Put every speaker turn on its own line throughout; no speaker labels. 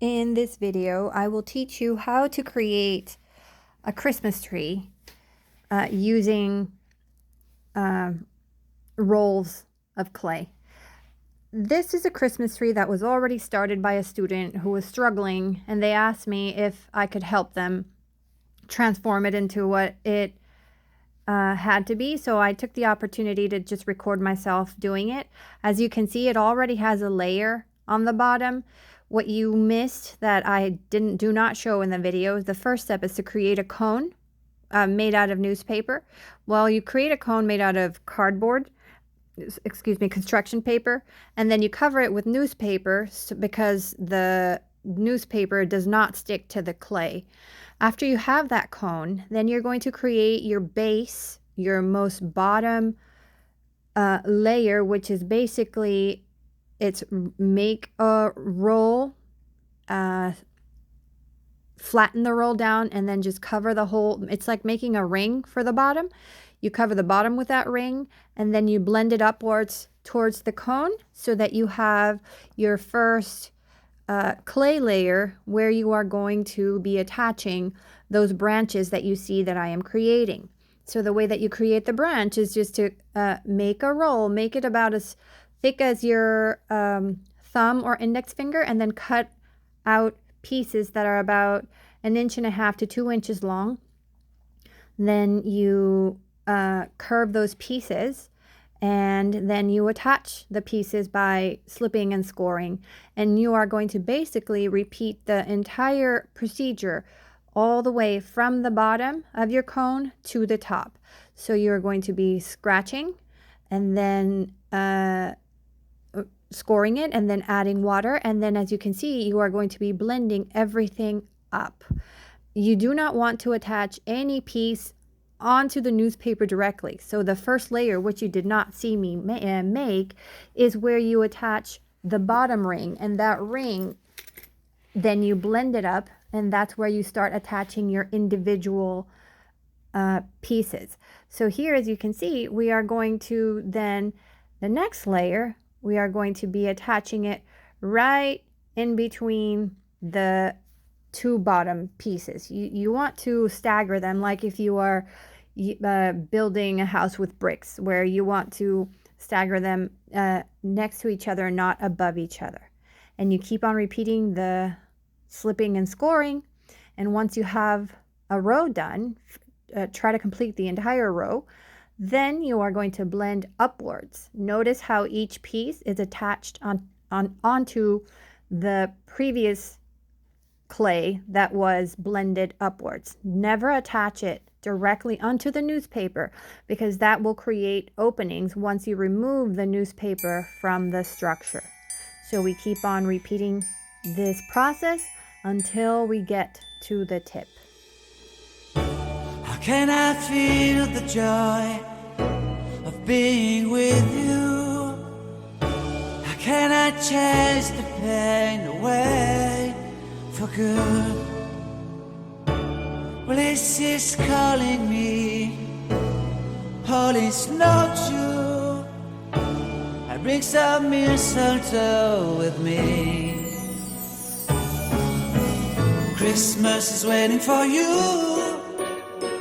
In this video, I will teach you how to create a Christmas tree using rolls of clay. This is a Christmas tree that was already started by a student who was struggling, and they asked me if I could help them transform it into what it had to be. So I took the opportunity to just record myself doing it. As you can see, it already has a layer on the bottom. What you missed that I do not show in the video is the first step is to create a cone made out of newspaper. Well, you create a cone made out of cardboard, construction paper, and then you cover it with newspaper because the newspaper does not stick to the clay. After you have that cone, then you're going to create your base, your most bottom layer, which is basically it's make a roll, flatten the roll down, and then just cover the whole. It's like making a ring for the bottom. You cover the bottom with that ring, and then you blend it upwards towards the cone so that you have your first clay layer where you are going to be attaching those branches that you see that I am creating. So the way that you create the branch is just to make a roll, make it about as thick as your thumb or index finger, and then cut out pieces that are about 1.5 inches to 2 inches long. Then you curve those pieces, and then you attach the pieces by slipping and scoring, and you are going to basically repeat the entire procedure all the way from the bottom of your cone to the top. So you're going to be scratching and then scoring it and then adding water, and then as you can see, you are going to be blending everything up. You do not want to attach any piece onto the newspaper directly. So the first layer, which you did not see me make, is where you attach the bottom ring, and that ring then you blend it up, and that's where you start attaching your individual pieces. So here, as you can see, we are going to then the next layer, we are going to be attaching it right in between the two bottom pieces. You want to stagger them, like if you are building a house with bricks, where you want to stagger them next to each other, not above each other. And you keep on repeating the slipping and scoring, and once you have a row done, try to complete the entire row. Then you are going to blend upwards. Notice how each piece is attached onto the previous clay that was blended upwards. Never attach it directly onto the newspaper, because that will create openings once you remove the newspaper from the structure. So we keep on repeating this process until we get to the tip.
How can I feel the joy of being with you? How can I chase the pain away for good? Well, this is calling me, all is not true. I bring some mistletoe with me. Christmas is waiting for you.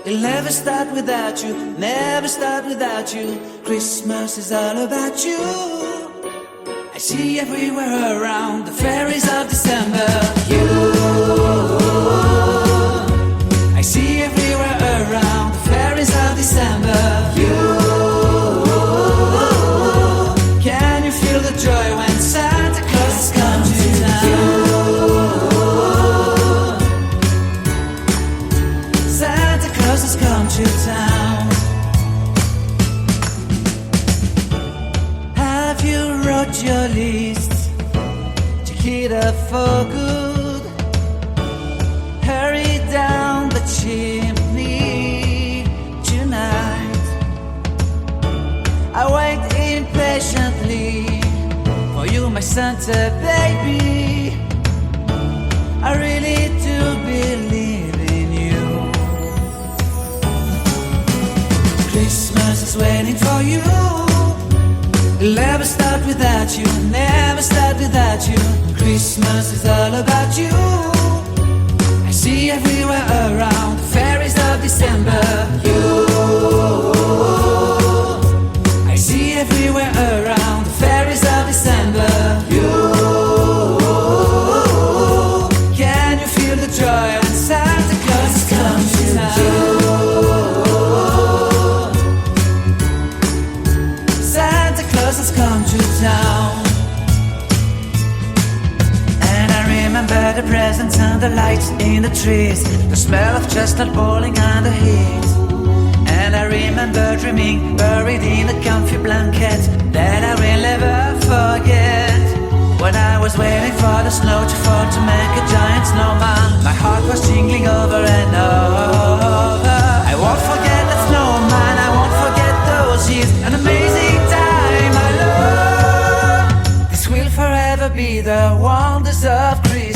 It'll never start without you, never start without you. Christmas is all about you. I see everywhere around the fairies of December. You, I see everywhere around the fairies of December. You, can you feel the joy when Santa Claus comes to town? Has come to town. Have you wrote your list to get up for good? Hurry down the chimney tonight. I wait impatiently for you, my Santa baby. I really do believe in you. Christmas is waiting for you. It'll never start without you, never start without you. Christmas is is all about you. I see everywhere around, fairies of December. You, I see everywhere around, fairies of December. You, can you feel the joy when Santa Claus has come to town? Santa Claus has come to town. Remember the presents and the lights in the trees, the smell of chestnut boiling and the heat. And I remember dreaming, buried in a comfy blanket that I will never forget. When I was waiting for the snow to fall to make a giant snowman, my heart was jingling over and over. I won't forget that snowman, I won't forget those years, an amazing time I love. This will forever be the wonders of Christmas.